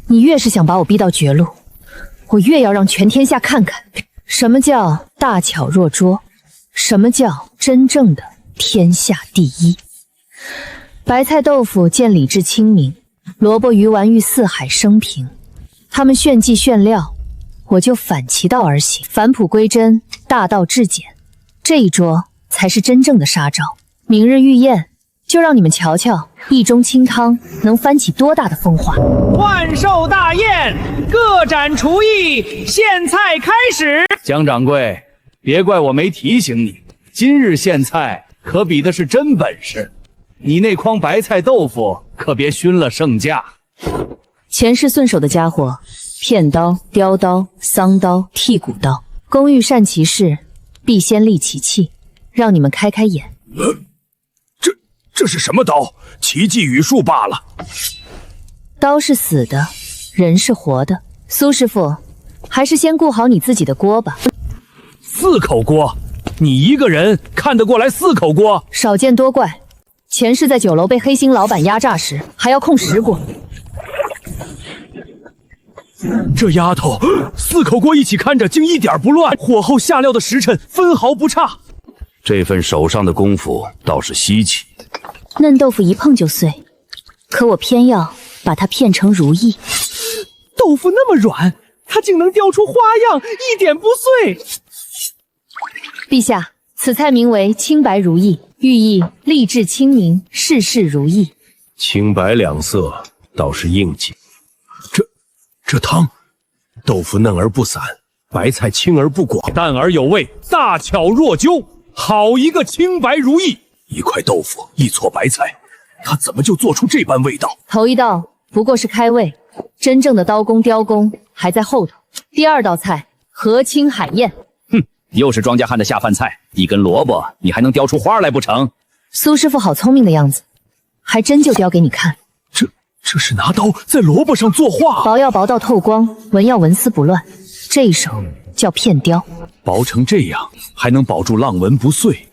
S2: 你越是想把我逼到绝路，我越要让全天下看看什么叫大巧若拙，什么叫真正的天下第一。白菜豆腐见理智清明，萝卜鱼丸遇四海升平。他们炫技炫料，我就反其道而行，返璞归真，大道至简。这一桌才是真正的杀招。明日御宴，就让你们瞧瞧一盅清汤能翻起多大的风华。
S4: 万寿大宴，各展厨艺，献菜开始。
S1: 江掌柜，别怪我没提醒你，今日献菜可比的是真本事。你那筐白菜豆腐可别熏了圣驾。
S2: 前世顺手的家伙，片刀、雕刀、桑刀、剔骨刀，工欲善其事，必先利其器，让你们开开眼。
S1: 这是什么刀？奇迹语术罢了。
S2: 刀是死的，人是活的。苏师傅，还是先顾好你自己的锅吧。
S1: 4口锅，你一个人看得过来4口锅？
S2: 少见多怪。前世在酒楼被黑心老板压榨时，还要控10锅。
S1: 这丫头4口锅一起看着，竟一点不乱，火候下料的时辰分毫不差。
S6: 这份手上的功夫倒是稀奇。
S3: 嫩豆腐一碰就碎，可我偏要把它片成如意。
S1: 豆腐那么软，它竟能雕出花样，一点不碎。
S2: 陛下，此菜名为清白如意，寓意励志清明，事事如意。
S11: 青白两色倒是应景。这汤，豆腐嫩而不散，白菜清而不寡，
S1: 淡而有味，大巧若揪，好一个清白如意！一块豆腐，一撮白菜，他怎么就做出这般味道？
S2: 头一道不过是开胃，真正的刀工雕工还在后头。第2道菜，和清海宴。
S4: 哼，又是庄稼汉的下饭菜，一根萝卜你还能雕出花来不成？
S2: 苏师傅好聪明的样子，还真就雕给你看。
S1: 这是拿刀在萝卜上作画，
S2: 薄要薄到透光，纹要纹丝不乱，这一手叫片雕。
S1: 薄成这样，还能保住浪纹不碎，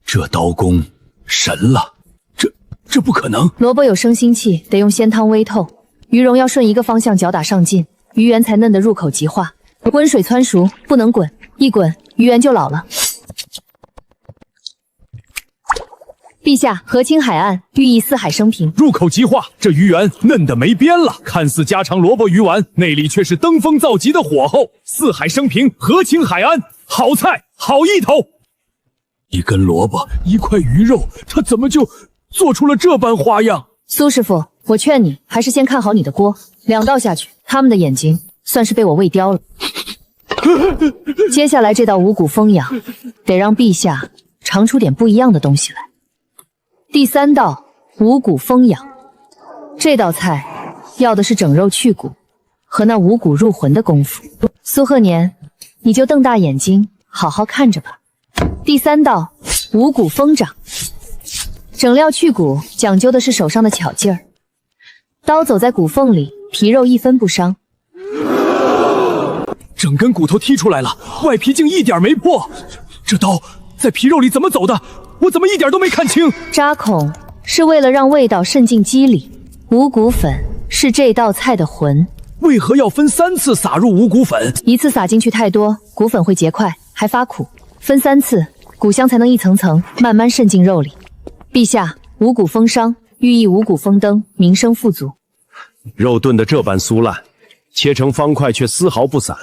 S1: 这刀工神了！这不可能。
S2: 萝卜有生腥气，得用鲜汤煨透，鱼蓉要顺一个方向搅打上劲，鱼圆才嫩得入口即化。温水汆熟，不能滚，一滚鱼圆就老了。陛下，和清海岸，寓意四海升平。
S10: 入口即化，这鱼圆嫩得没边了，看似家常萝卜鱼丸，内里却是登峰造极的火候。四海升平，和清海岸，好菜，好意头。一根萝卜，一块鱼肉，他怎么就做出了这般花样？
S2: 苏师傅，我劝你还是先看好你的锅，2道下去，他们的眼睛算是被我喂刁了。接下来这道五谷丰养，得让陛下尝出点不一样的东西来。第3道五谷丰养，这道菜要的是整肉去骨和那五谷入魂的功夫。苏鹤年，你就瞪大眼睛好好看着吧。第3道五谷丰长，整料去骨讲究的是手上的巧劲儿，刀走在骨缝里，皮肉一分不伤。
S10: 整根骨头剔出来了，外皮竟一点没破。这刀在皮肉里怎么走的？我怎么一点都没看清？
S2: 扎孔是为了让味道渗进肌里，五谷粉是这道菜的魂。
S10: 为何要分3次撒入五谷粉？
S2: 一次撒进去太多，骨粉会结块，还发苦。分3次，骨香才能一层层慢慢渗进肉里。陛下，五谷丰商，寓意五谷丰登，民生富足。
S11: 肉炖得这般酥烂，切成方块却丝毫不散。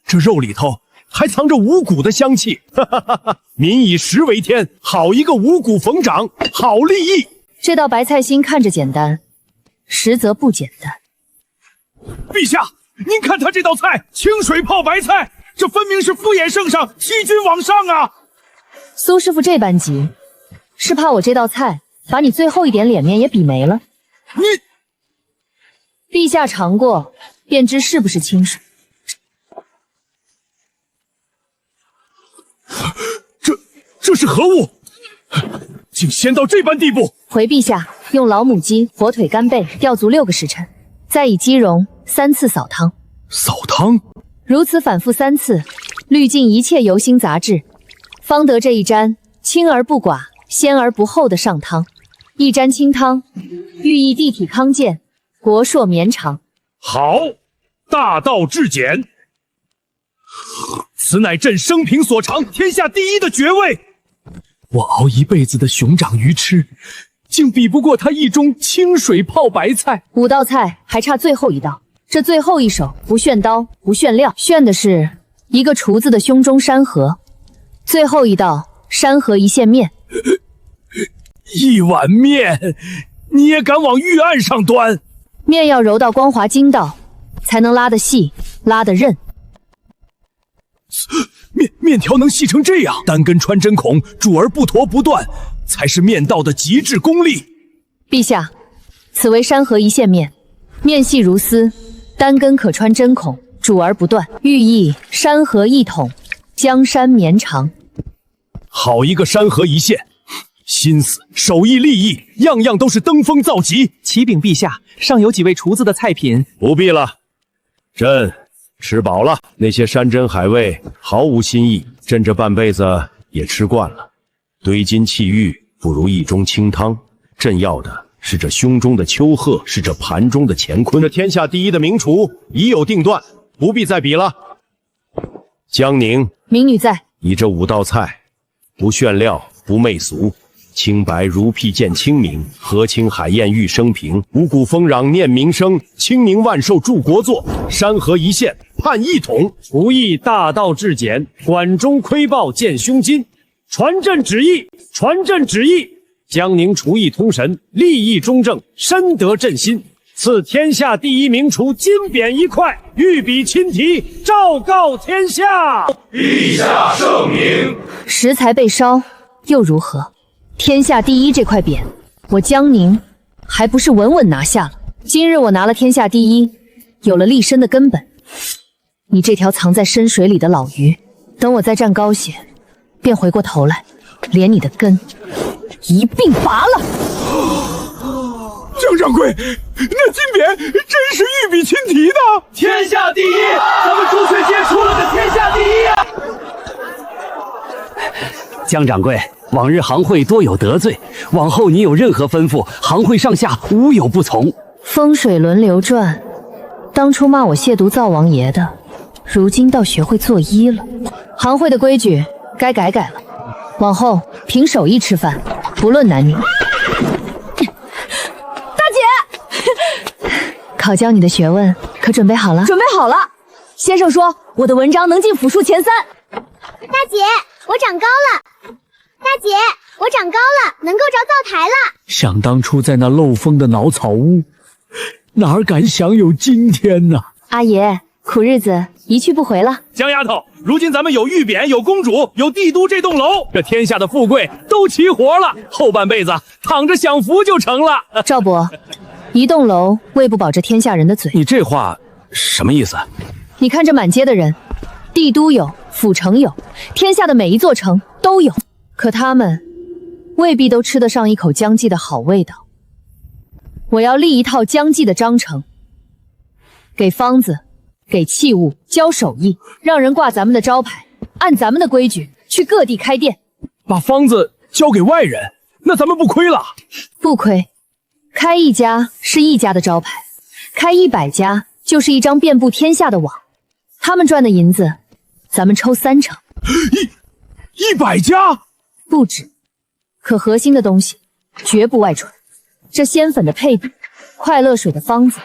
S10: 这肉里头还藏着五谷的香气，哈哈哈哈！民以食为天，好一个五谷丰长，好立意。
S2: 这道白菜心看着简单，实则不简单。
S10: 陛下，您看他这道菜，清水泡白菜，这分明是敷衍圣上，欺君罔上啊！
S2: 苏师傅这般急，是怕我这道菜把你最后一点脸面也比没了？
S10: 你，
S2: 陛下尝过，便知是不是清水。
S10: 这是何物？竟鲜到这般地步！
S2: 回陛下，用老母鸡、火腿、干贝吊足6个时辰，再以鸡茸3次扫汤。
S10: 扫汤？
S2: 如此反复3次，滤尽一切油腥杂质，方得这一沾清而不寡、鲜而不厚的上汤。一沾清汤，寓意地体康健，国硕绵长。
S10: 好，大道至简。此乃朕生平所尝天下第一的绝味。我熬一辈子的熊掌鱼翅，竟比不过他一盅清水泡白菜。
S2: 5道菜还差最后1道，这最后一手不炫刀，不炫料，炫的是一个厨子的胸中山河。最后一道山河一线面。
S10: 一碗面，你也敢往御案上端？
S2: 面要揉到光滑筋道，才能拉得细，拉得韧。
S10: 面条能细成这样，单根穿针孔，煮而不坨不断，才是面道的极致功力。
S2: 陛下，此为山河一线面，面细如丝，单根可穿针孔，煮而不断，寓意山河一统，江山绵长。
S10: 好一个山河一线，心思、手艺、立意，样样都是登峰造极。
S12: 启禀陛下，尚有几位厨子的菜品。
S11: 不必了，朕吃饱了。那些山珍海味毫无新意，朕这半辈子也吃惯了。堆金砌玉不如一盅清汤。朕要的是这胸中的丘壑，是这盘中的乾坤。这天下第一的名厨已有定断，不必再比了。江宁，
S2: 民女在。
S11: 以这5道菜，不炫料，不媚俗，清白如辟见清明，和清海晏育升平，五谷丰壤念民生，清宁万寿助国祚，山河一线盼一统。
S4: 无意大道至简，管中窥豹见胸襟。传朕旨意，传朕旨意！江宁厨艺通神，立意中正，深得朕心。赐天下第一名厨金匾1块，御笔亲题，昭告天下。
S6: 陛下圣明。
S2: 食材被烧又如何？天下第一这块匾，我江宁还不是稳稳拿下了？今日我拿了天下第一，有了立身的根本。你这条藏在深水里的老鱼，等我再站高些，便回过头来，连你的根一并拔了。
S10: 江掌柜，那金匾真是御笔亲题的？
S9: 天下第一，咱们朱雀街出了个天下第一啊！
S4: 江掌柜，往日行会多有得罪，往后你有任何吩咐，行会上下无有不从。
S2: 风水轮流转，当初骂我亵渎灶王爷的，如今倒学会做揖了。行会的规矩该改了，往后凭手艺吃饭。不论男女。
S8: 大姐，
S2: 考教你的学问，可准备好了？
S8: 准备好了。先生说我的文章能进府术前3。
S5: 大姐，我长高了！大姐，我长高了，能够着灶台了！
S10: 想当初在那漏风的茅草屋，哪敢想有今天呢？
S2: 阿爷，苦日子一去不回了。
S10: 江丫头，如今咱们有玉匾，有公主，有帝都这栋楼，这天下的富贵都齐活了，后半辈子躺着享福就成了。
S2: 赵伯，一栋楼喂不饱这天下人的嘴。
S10: 你这话什么意思？
S2: 你看这满街的人，帝都有，府城有，天下的每一座城都有，可他们未必都吃得上一口姜记的好味道。我要立一套姜记的章程，给方子，给器物，教手艺，让人挂咱们的招牌，按咱们的规矩去各地开店。
S10: 把方子交给外人，那咱们不亏了？
S2: 不亏，开一家是一家的招牌，开100家就是一张遍布天下的网。他们赚的银子，咱们抽3成。
S10: 100家
S2: 不止，可核心的东西绝不外传。这仙粉的配比，快乐水的方子，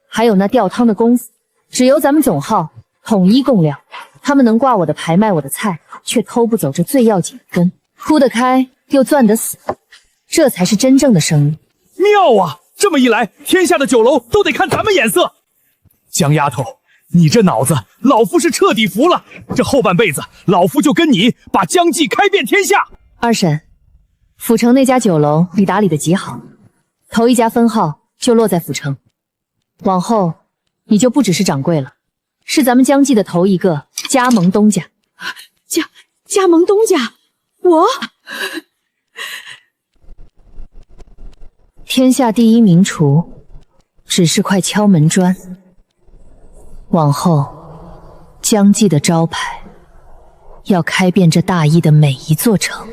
S2: 还有那吊汤的功夫，只由咱们总号统一供料。他们能挂我的牌，卖我的菜，却偷不走这最要紧的根，铺得开又攥得死，这才是真正的生意。
S10: 妙啊！这么一来，天下的酒楼都得看咱们眼色。江丫头，你这脑子，老夫是彻底服了。这后半辈子，老夫就跟你把姜记开遍天下。
S2: 二婶，府城那家酒楼你打理得极好，头一家分号就落在府城，往后你就不只是掌柜了，是咱们姜记的头一个加盟东家。
S8: 加盟东家，我
S2: 天下第一名厨，只是块敲门砖。往后，姜记的招牌要开遍这大邑的每一座城。